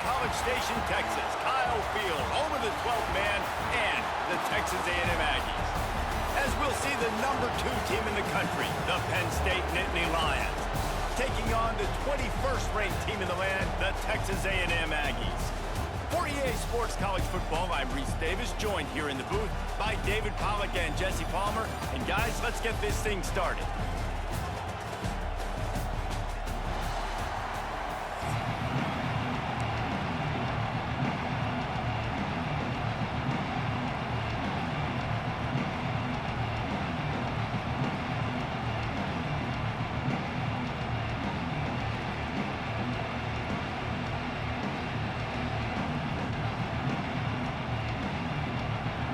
College Station, Texas. Kyle Field, home of the 12th man and the Texas A&M Aggies. As we'll see the #2 team in the country, the Penn State Nittany Lions, taking on the 21st ranked team in the land, the Texas A&M Aggies. For EA Sports College Football, I'm Reese Davis, joined here in the booth by David Pollack and Jesse Palmer. And guys, let's get this thing started.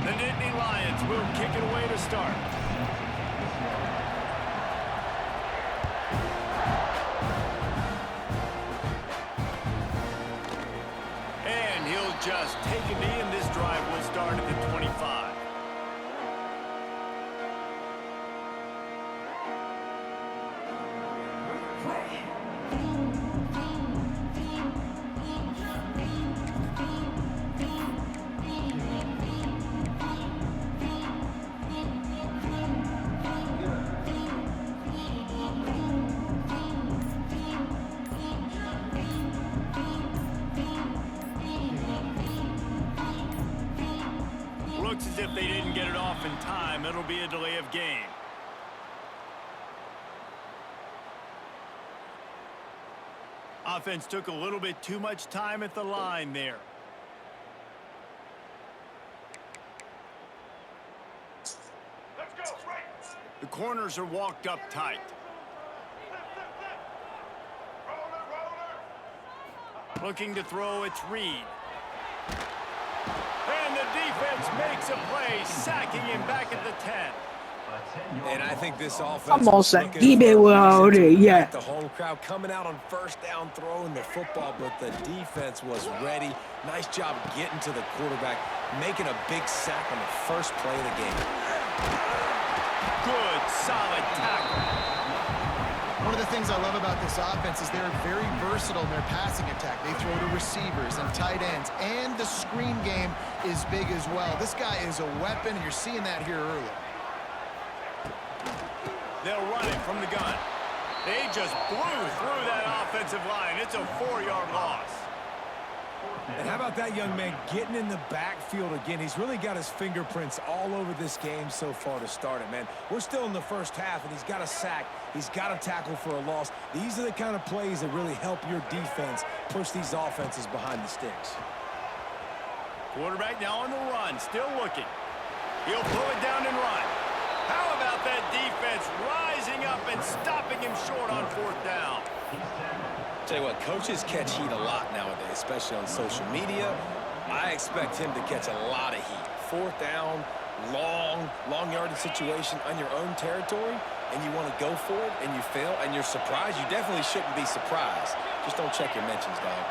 The Nittany Lions will kick it away to start. And he'll just take a knee, and this drive will start at the 25. Looks as if they didn't get it off in time. It'll be a delay of game. Offense took a little bit too much time at the line there. Let's go, right. The corners are walked up tight. Looking to throw, it's Reed. And the defense makes a play, sacking him back at the 10. And I think this offense Almost like yeah. The home crowd coming out on first down, throwing the football, but the defense was ready. Nice job getting to the quarterback, making a big sack on the first play of the game. Good, solid tackle. One of the things I love about this offense is they're very versatile in their passing attack. They throw to receivers and tight ends, and the screen game is big as well. This guy is a weapon, and you're seeing that here early. They'll run it from the gun. They just blew through that offensive line. It's a 4-yard loss. And how about that young man getting in the backfield again? He's really got his fingerprints all over this game so far to start it, man. We're still in the first half, and he's got a sack. He's got a tackle for a loss. These are the kind of plays that really help your defense push these offenses behind the sticks. Quarterback now on the run, still looking. He'll pull it down and run. How about that defense rising up and stopping him short on 4th down? Tell you what, coaches catch heat a lot nowadays, especially on social media. I expect him to catch a lot of heat. 4th down, long yardage situation on your own territory, and you want to go for it, and you fail, and you're surprised. You definitely shouldn't be surprised. Just don't check your mentions, dog.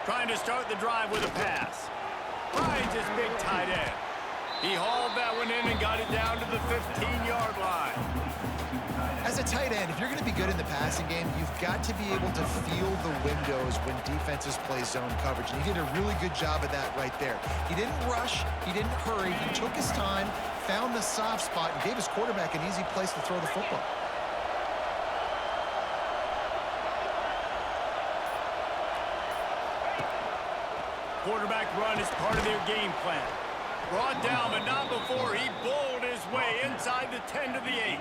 Trying to start the drive with a pass. Finds his big tight end. He hauled that one in and got it down to the 15-yard line. As a tight end, if you're going to be good in the passing game, you've got to be able to feel the windows when defenses play zone coverage. And he did a really good job of that right there. He didn't rush. He didn't hurry. He took his time, found the soft spot, and gave his quarterback an easy place to throw the football. Quarterback run is part of their game plan. Brought down, but not before he bowled his way inside the 10 to the 8.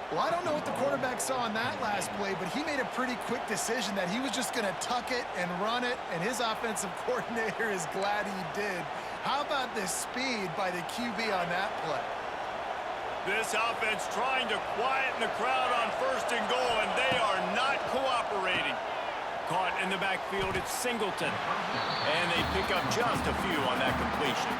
Well, I don't know what the quarterback saw on that last play, but he made a pretty quick decision that he was just going to tuck it and run it, and his offensive coordinator is glad he did. How about the speed by the QB on that play? This offense trying to quieten the crowd on 1st and goal, and they are not cooperating. Caught in the backfield, it's Singleton. And they pick up just a few on that completion.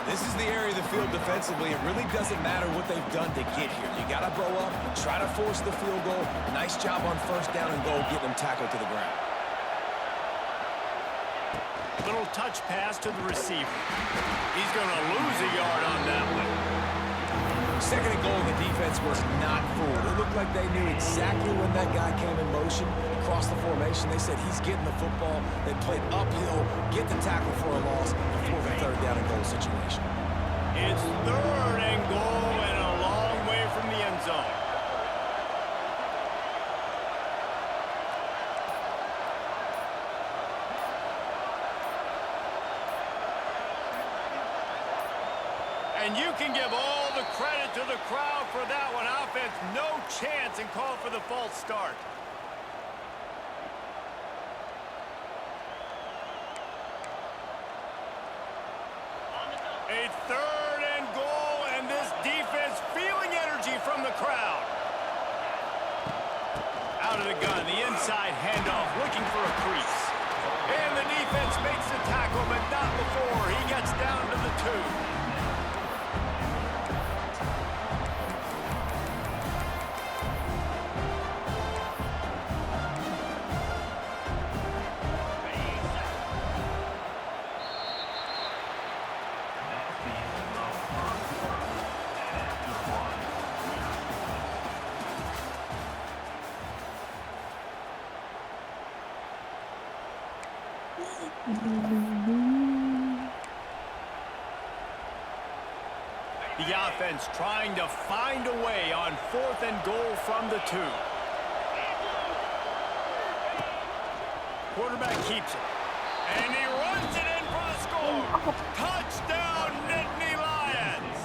This is the area of the field defensively. It really doesn't matter what they've done to get here. You got to blow up, try to force the field goal. Nice job on 1st down and goal, getting them tackled to the ground. Little touch pass to the receiver. He's going to lose a yard on that one. 2nd and goal, the defense was not fooled. It looked like they knew exactly when that guy came in motion, crossed across the formation. They said he's getting the football. They played uphill, get the tackle for a loss, and 4th and 3rd down and goal situation. It's 3rd and goal and a long way from the end zone. And you can give all the credit to the crowd for that one. Offense, no chance, and call for the false start. A 3rd and goal, and this defense feeling energy from the crowd. Out of the gun, the inside handoff, looking for a crease. And the defense makes the tackle, but not before he gets down to the 2. The offense trying to find a way on 4th and goal from the 2. Quarterback keeps it. And he runs it in for the score. Touchdown, Nittany Lions.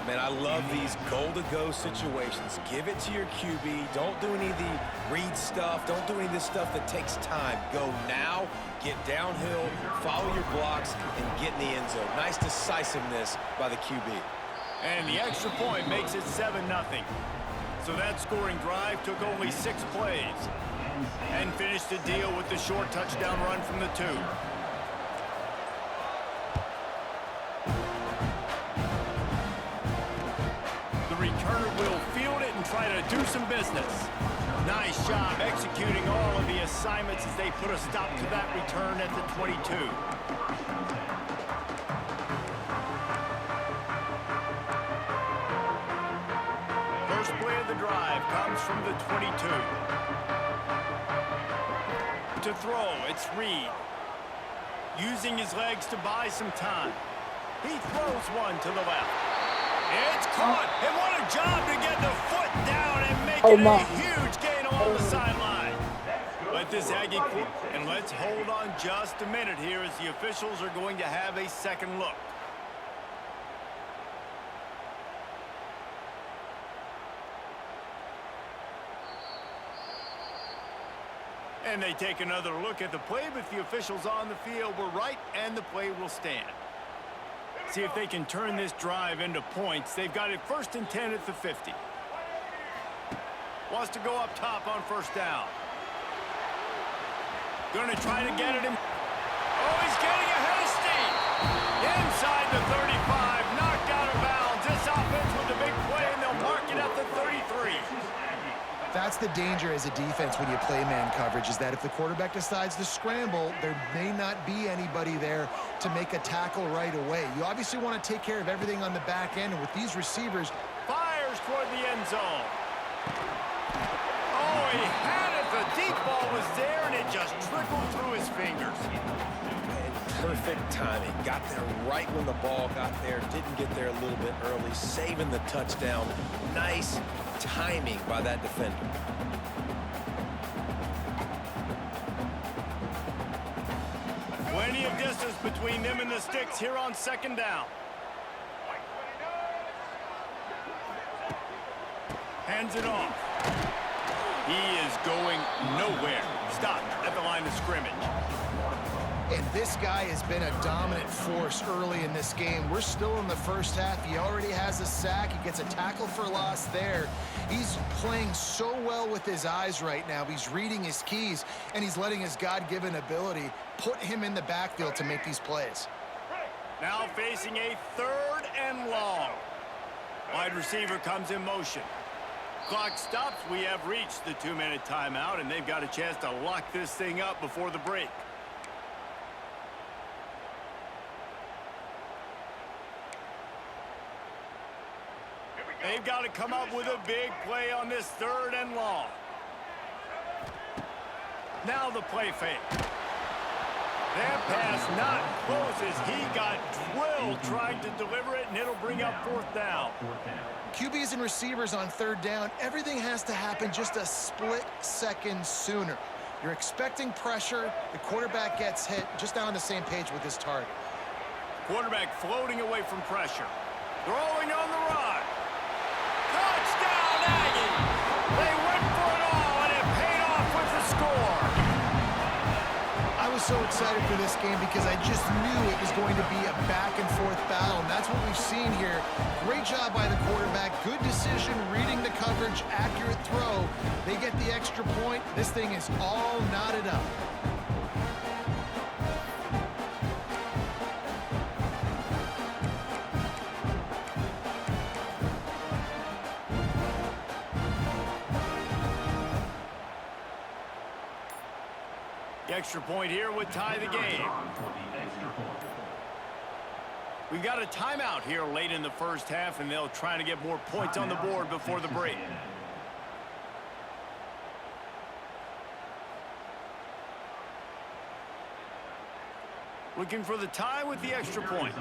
Man, I love these goal-to-go situations. Give it to your QB. Don't do any of the read stuff. Don't do any of this stuff that takes time. Go now, get downhill, follow your blocks, and get in the end zone. Nice decisiveness by the QB. And the extra point makes it 7-0. So that scoring drive took only 6 plays. And finished the deal with the short touchdown run from the 2. The returner will field it and try to do some business. Nice job executing all of the assignments as they put a stop to that return at the 22. First play of the drive comes from the 22. To throw, it's Reed. Using his legs to buy some time. He throws one to the left. It's caught, and what a job to get the foot down and make it a huge gain along the sideline. Let this Aggie quit, and let's hold on just a minute here as the officials are going to have a second look. And they take another look at the play, but the officials on the field were right, and the play will stand. See if they can turn this drive into points. They've got it 1st and 10 at the 50. Wants to go up top on 1st down. Going to try to get it in. Oh, he's getting ahead of steam. Inside the 35, knocked out of bounds. This offense with a big play, and they'll mark it at the 33. That's the danger as a defense when you play man coverage, is that if the quarterback decides to scramble, there may not be anybody there to make a tackle right away. You obviously want to take care of everything on the back end, and with these receivers, fires toward the end zone. Oh, he had it. The deep ball was there, and it just trickled through his fingers. Perfect timing. Got there right when the ball got there. Didn't get there a little bit early. Saving the touchdown. Nice timing by that defender. Plenty of distance between them and the sticks here on 2nd down. Hands it off. He is going nowhere. Stopped at the line of scrimmage. and this guy has been a dominant force early in this game. We're still in the first half. He already has a sack. He gets a tackle for loss there. He's playing so well with his eyes right now. He's reading his keys, and he's letting his God-given ability put him in the backfield to make these plays. Now facing a 3rd and long. Wide receiver comes in motion. Clock stops. We have reached the 2-minute timeout, and they've got a chance to lock this thing up before the break. They've got to come up with a big play on this 3rd and long. Now the play fake. That pass not close as he got drilled trying to deliver it, and it'll bring up 4th down. QBs and receivers on 3rd down, everything has to happen just a split second sooner. You're expecting pressure, the quarterback gets hit, just not on the same page with his target. Quarterback floating away from pressure. Throwing on the run. Touchdown, Aggies! They went for it all, and it paid off with the score. I was so excited for this game because I just knew it was going to be a back-and-forth battle, and that's what we've seen here. Great job by the quarterback, good decision, reading the coverage, accurate throw. They get the extra point. This thing is all knotted up. The extra point here would tie the game. We've got a timeout here late in the first half, and they'll try to get more points on the board before the break. Looking for the tie with the extra point.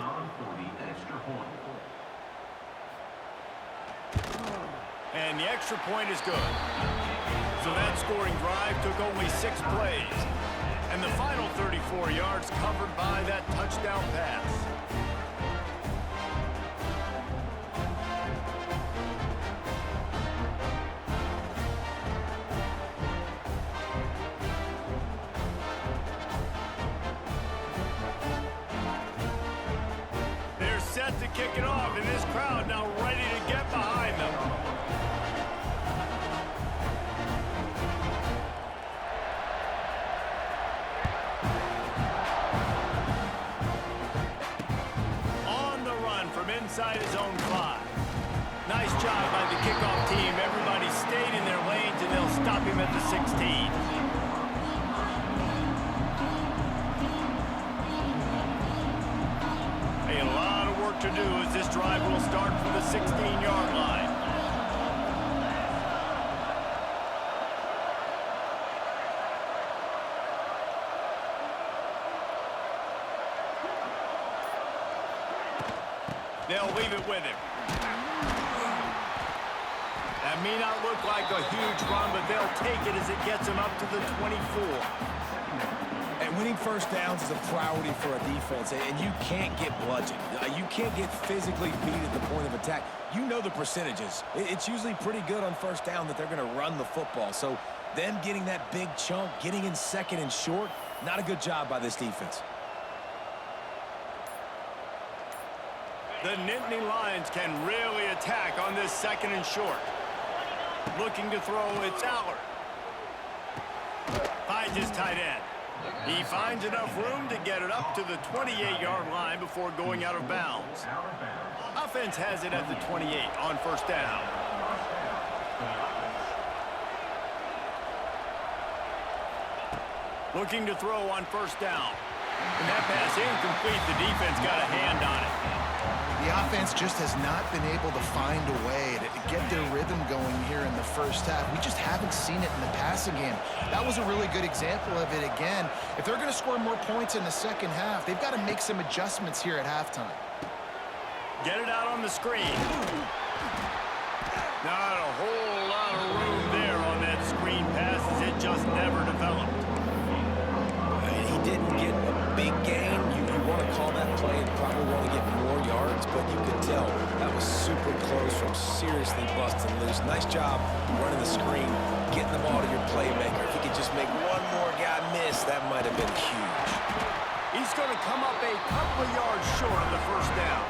And the extra point is good. So that scoring drive took only 6 plays. And the final 34 yards covered by that touchdown pass. They're set to kick it off, and this crowd now ready to get behind them. Inside his own 5. Nice job by the kickoff team. Everybody stayed in their lanes, and they'll stop him at the 16. A lot of work to do as this drive will start from the 16-yard line. They'll leave it with him. That may not look like a huge run, but they'll take it as it gets him up to the 24. And winning first downs is a priority for a defense, and you can't get bludgeoned. You can't get physically beat at the point of attack. You know the percentages. It's usually pretty good on first down that they're going to run the football. So them getting that big chunk, getting in 2nd and short, not a good job by this defense. The Nittany Lions can really attack on this 2nd and short. Looking to throw, it's Allard. Finds his tight end. He finds enough room to get it up to the 28-yard line before going out of bounds. Offense has it at the 28 on first down. Looking to throw on first down. And that pass incomplete. The defense got a hand on it. The offense just has not been able to find a way to get their rhythm going here in the first half. We just haven't seen it in the passing game. That was a really good example of it again. If they're going to score more points in the second half, they've got to make some adjustments here at halftime. Get it out on the screen. Not a whole lot of room there on that screen pass as it just never developed. He didn't get a big gain. You want to call that play and probably want to get more yards, but you could tell that was super close from seriously busting loose. Nice job running the screen, getting the ball to your playmaker. If he could just make one more guy miss, that might have been huge. He's going to come up a couple of yards short of the first down.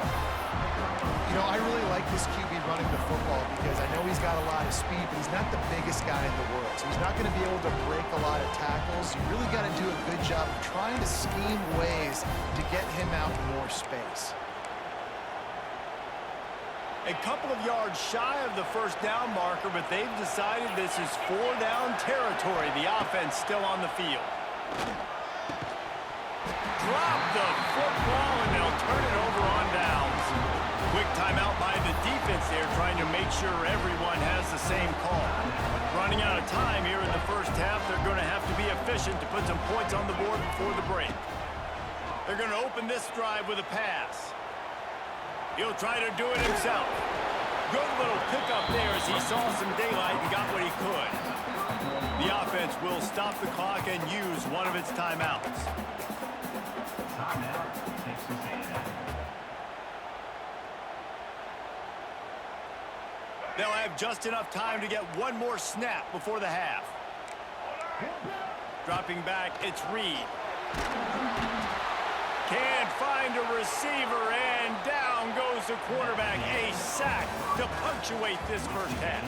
You know, I really like this QB running the football because I know he's got a lot of speed, but he's not the biggest guy in the world. So he's not going to be able to break a lot of tackles. You really got to do a good job of trying to scheme ways to get him out more space. A couple of yards shy of the first down marker, but they've decided this is 4-down territory. The offense still on the field. Drop the football, and they'll turn it over on downs. Quick timeout by the defense there, trying to make sure everyone has the same call. Running out of time here in the first half, they're going to have to be efficient. sufficient to put some points on the board before the break. They're going to open this drive with a pass. He'll try to do it himself. Good little pickup there as he saw some daylight and got what he could. The offense will stop the clock and use one of its timeouts. They'll have just enough time to get one more snap before the half. Dropping back, it's Reed. Can't find a receiver, and down goes the quarterback. A sack to punctuate this first half.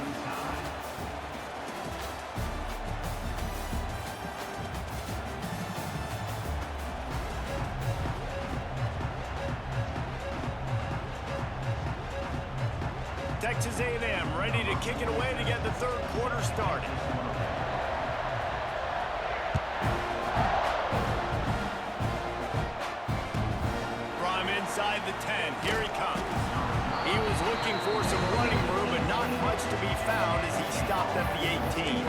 Texas A&M ready to kick it away to get the third quarter started. From inside the 10, here he comes. He was looking for some running room, but not much to be found as he stopped at the 18.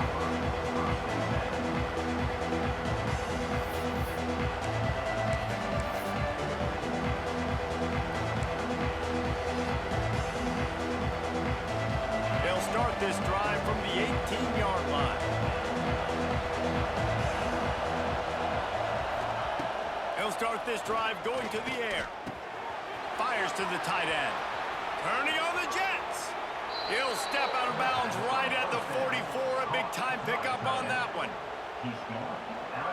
Start this drive from the 18-yard line. He'll start this drive going to the air. Fires to the tight end. Turning on the Jets. He'll step out of bounds right at the 44. A big-time pickup on that one.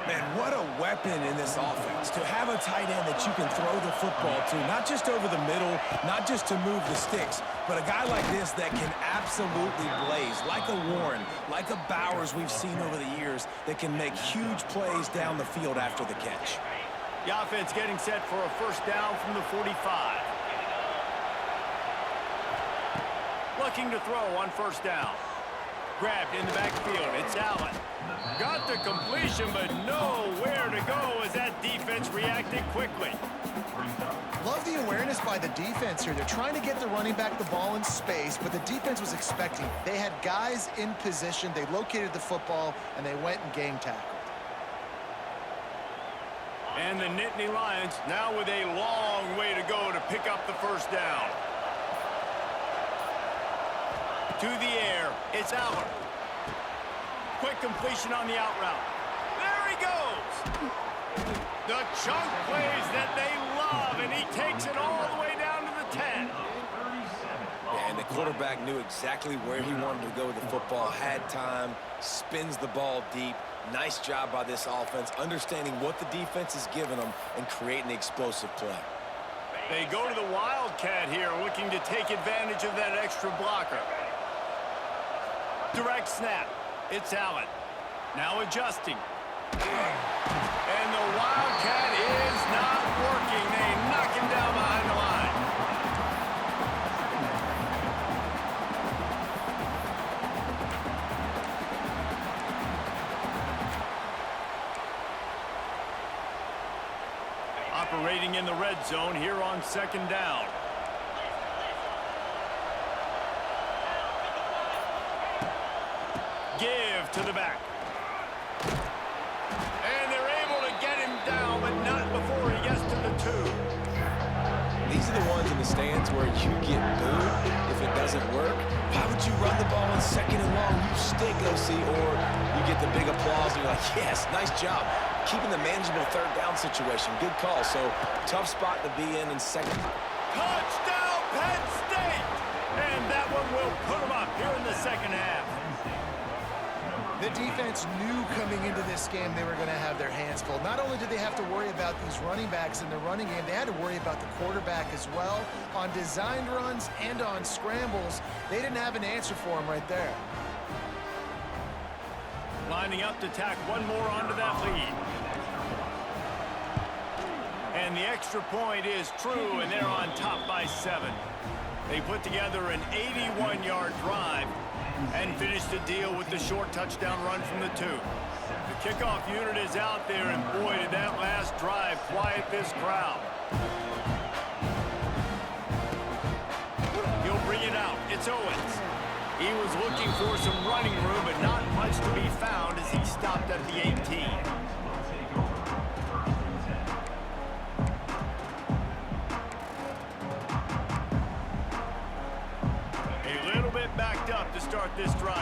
Man, what a weapon in this offense. To have a tight end that you can throw the football to, not just over the middle, not just to move the sticks, but a guy like this that can absolutely blaze, like a Warren, like a Bowers we've seen over the years, that can make huge plays down the field after the catch. The offense getting set for a first down from the 45. Looking to throw on first down. Grabbed in the backfield. It's Allen. Got the completion, but nowhere to go as that defense reacted quickly. Love the awareness by the defense here. They're trying to get the running back the ball in space, but the defense was expecting. They had guys in position. They located the football, and they went and game tackled. And the Nittany Lions now with a long way to go to pick up the first down. To the air, it's Allen. Quick completion on the out route. There he goes. The chunk plays that they love, and he takes it all the way down to the 10. Yeah, and the quarterback knew exactly where he wanted to go with the football, had time, spins the ball deep. Nice job by this offense, understanding what the defense is giving them and creating the explosive play. They go to the Wildcat here, looking to take advantage of that extra blocker. Direct snap. It's Allen. Now adjusting. And the Wildcat is not working. They knock him down behind the line. Operating in the red zone here on second down. Give to the back. And they're able to get him down, but not before he gets to the 2. These are the ones in the stands where you get booed if it doesn't work. Why would you run the ball on second and long? You stink, OC. Or you get the big applause and you're like, yes, nice job. Keeping the manageable third down situation. Good call. So, tough spot to be in second. Touchdown, Penn State! And that one will put them up here in the second half. The defense knew coming into this game they were going to have their hands full. Not only did they have to worry about these running backs in the running game, they had to worry about the quarterback as well. On designed runs and on scrambles, they didn't have an answer for him right there. Lining up to tack one more onto that lead. And the extra point is true, and they're on top by 7. They put together an 81-yard drive and finished the deal with the short touchdown run from the 2. The kickoff unit is out there, and boy, did that last drive quiet this crowd. He'll bring it out. It's Owens. He was looking for some running room, but not much to be found as he stopped at the 18.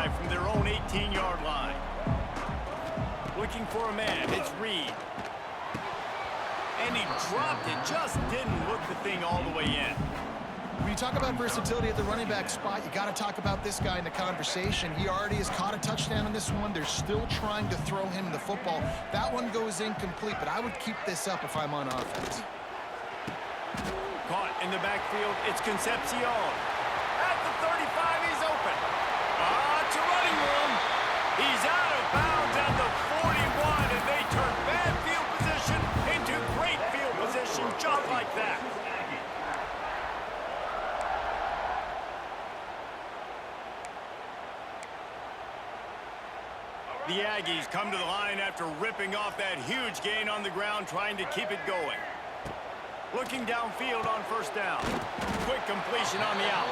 drive from their own 18-yard line. Looking for a man, it's Reed. And he dropped it, just didn't look the thing all the way in. When you talk about versatility at the running back spot, you got to talk about this guy in the conversation. He already has caught a touchdown on this one. They're still trying to throw him the football. That one goes incomplete, but I would keep this up if I'm on offense. Caught in the backfield, it's Concepcion. At the 35, he's open. It's a running room. He's out of bounds at the 41, and they turn bad field position into great field position just like that. The Aggies come to the line after ripping off that huge gain on the ground, trying to keep it going. Looking downfield on first down. Quick completion on the out.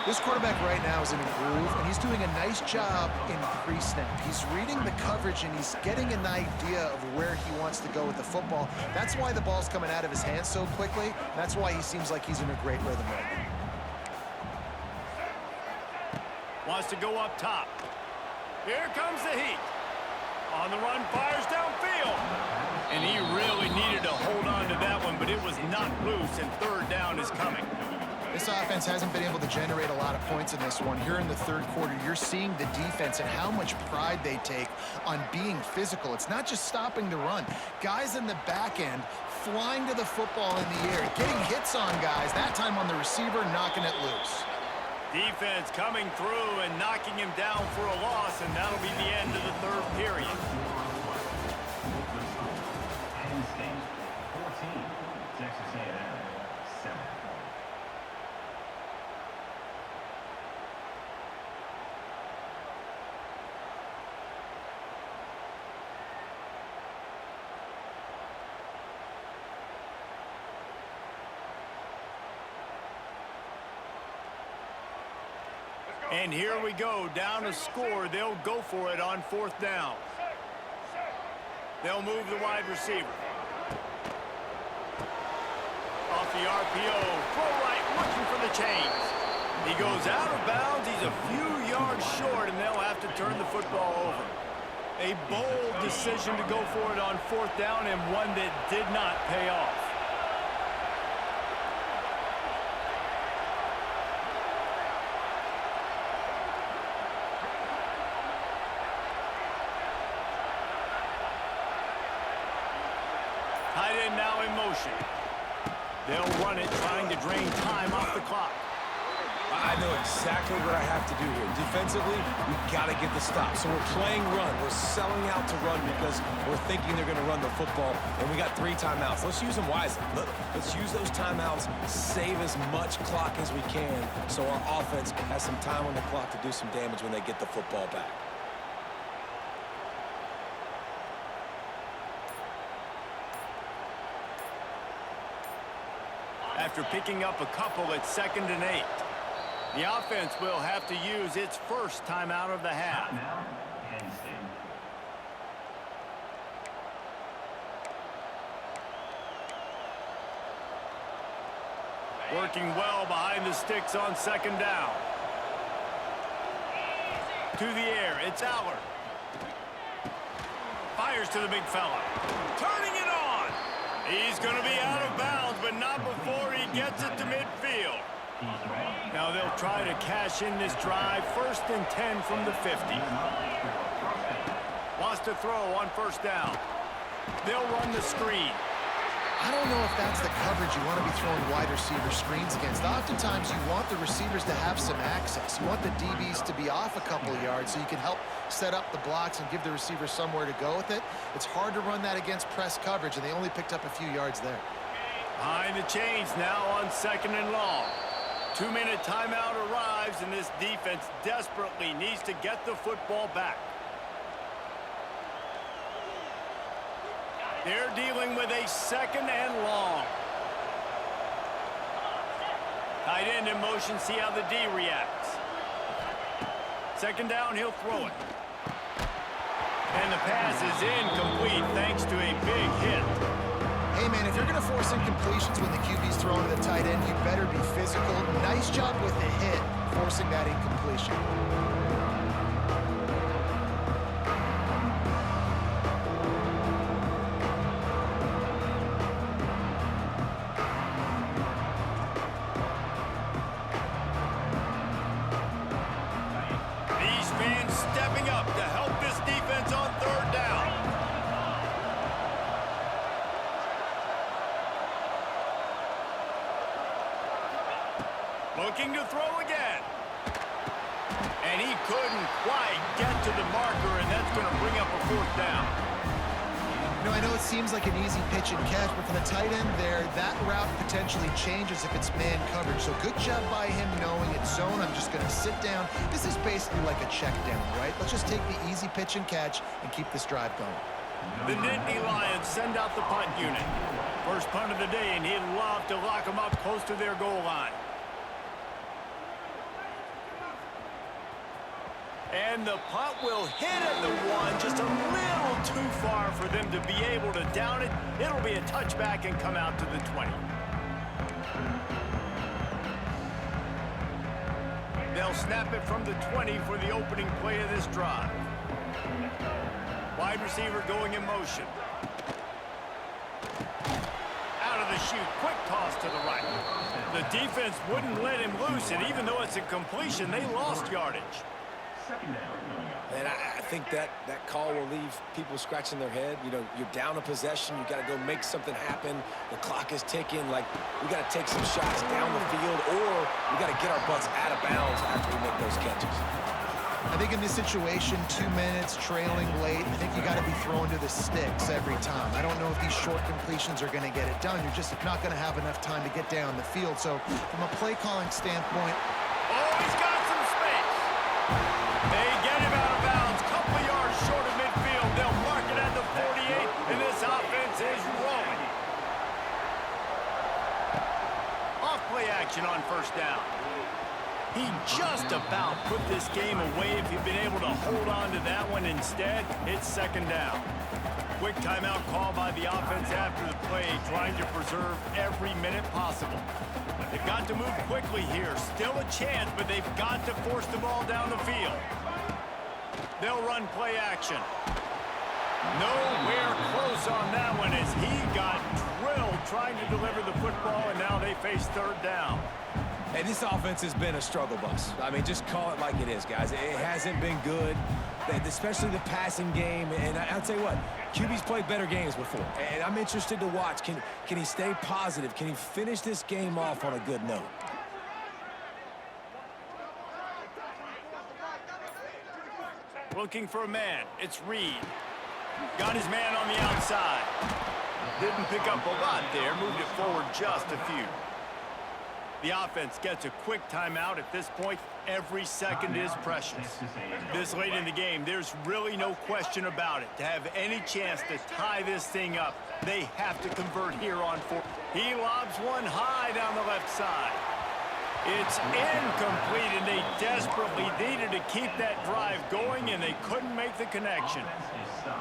This quarterback right now is in a groove, and he's doing a nice job in pre-snap. He's reading the coverage, and he's getting an idea of where he wants to go with the football. That's why the ball's coming out of his hands so quickly. That's why he seems like he's in a great rhythm right now. Wants to go up top. Here comes the heat. On the run, fires downfield. And he really needed to hold on to that one, but it was not loose, and third down is coming. This offense hasn't been able to generate a lot of points in this one. Here in the third quarter, you're seeing the defense and how much pride they take on being physical. It's not just stopping the run. Guys in the back end flying to the football in the air, getting hits on guys, that time on the receiver, knocking it loose. Defense coming through and knocking him down for a loss, and that'll be the end of the third period. Penn State 14, Texas A&M 7. And here we go, down a score. They'll go for it on fourth down. They'll move the wide receiver. Off the RPO, throw right, looking for the chains. He goes out of bounds, he's a few yards short, and they'll have to turn the football over. A bold decision to go for it on fourth down, and one that did not pay off. Tight end now in motion. They'll run it, trying to drain time off the clock. I know exactly what I have to do here. Defensively, we got to get the stop. So we're playing run. We're selling out to run because we're thinking they're going to run the football, and we got 3 timeouts. Let's use them wisely. Let's use those timeouts, save as much clock as we can so our offense has some time on the clock to do some damage when they get the football back. After picking up a couple, it's 2nd and 8. The offense will have to use its first timeout of the half. Now, Penn State. Working well behind the sticks on 2nd down. To the air, it's Allard. Fires to the big fella. Turning it on. He's going to be out of bounds, but not before he gets it to midfield. Now they'll try to cash in this drive. 1st and 10 from the 50. Wants to throw on first down. They'll run the screen. I don't know if that's the coverage you want to be throwing wide receiver screens against. Oftentimes, you want the receivers to have some access. You want the DBs to be off a couple of yards so you can help set up the blocks and give the receiver somewhere to go with it. It's hard to run that against press coverage, and they only picked up a few yards there. Behind the chains now on 2nd and long. 2-minute timeout arrives, and this defense desperately needs to get the football back. They're dealing with a 2nd and long. Tight end in motion, see how the D reacts. 2nd down, he'll throw it. And the pass is incomplete thanks to a big hit. Hey, man, if you're going to force incompletions when the QB's throwing to the tight end, you better be physical. Nice job with the hit, forcing that incompletion. Looking to throw again. And he couldn't quite get to the marker, and that's going to bring up a fourth down. You know, I know it seems like an easy pitch and catch, but for the tight end there, that route potentially changes if it's man coverage. So good job by him knowing it's zone. I'm just going to sit down. This is basically like a check down, right? Let's just take the easy pitch and catch and keep this drive going. The Nittany Lions send out the punt unit. First punt of the day, and he'd love to lock them up close to their goal line. And the punt will hit at the 1, just a little too far for them to be able to down it. It'll be a touchback and come out to the 20. They'll snap it from the 20 for the opening play of this drive. Wide receiver going in motion. Out of the chute, quick toss to the right. The defense wouldn't let him loose, and even though it's a completion, they lost yardage. And I think that call will leave people scratching their head. You know, you're down a possession. You got to go make something happen. The clock is ticking. Like, we got to take some shots down the field, or we got to get our butts out of bounds after we make those catches. I think in this situation, 2 minutes, trailing late, I think you got to be throwing to the sticks every time. I don't know if these short completions are going to get it done. You're just not going to have enough time to get down the field. So from a play calling standpoint, oh, he's got some space. They get him out of bounds, couple of yards short of midfield. They'll mark it at the 48, and this offense is rolling. Off play action on first down. He just about put this game away if he'd been able to hold on to that one. Instead, it's second down. Quick timeout call by the offense after the play, trying to preserve every minute possible. They've got to move quickly here. Still a chance, but they've got to force the ball down the field. They'll run play action. Nowhere close on that one as he got drilled trying to deliver the football, and now they face third down. Hey, this offense has been a struggle bus. I mean, just call it like it is, guys. It hasn't been good, especially the passing game. And I'll tell you what, QB's played better games before. And I'm interested to watch. Can he stay positive? Can he finish this game off on a good note? Looking for a man. It's Reed. Got his man on the outside. Didn't pick up a lot there. Moved it forward just a few. The offense gets a quick timeout. At this point, every second is precious. This late in the game, there's really no question about it. To have any chance to tie this thing up, they have to convert here on fourth. He lobs one high down the left side. It's incomplete, and they desperately needed to keep that drive going, and they couldn't make the connection.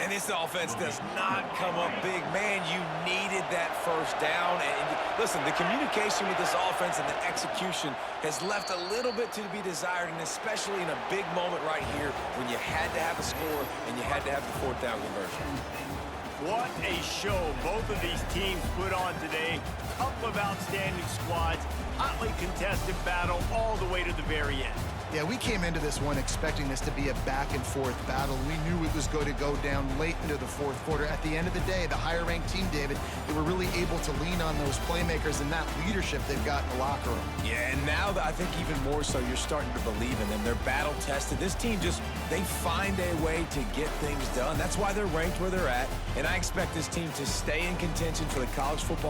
And this offense does not come up big. Man, you needed that first down. And listen, the communication with this offense and the execution has left a little bit to be desired, and especially in a big moment right here when you had to have a score and you had to have the fourth down conversion. What a show both of these teams put on today. Couple of outstanding squads, hotly contested battle all the way to the very end. yeah, we came into this one expecting this to be a back-and-forth battle. We knew it was going to go down late into the fourth quarter. At the end of the day, the higher-ranked team, David, they were really able to lean on those playmakers and that leadership they've got in the locker room. Yeah, and now I think even more so, you're starting to believe in them. They're battle-tested. This team just, they find a way to get things done. That's why they're ranked where they're at, and I expect this team to stay in contention for the college football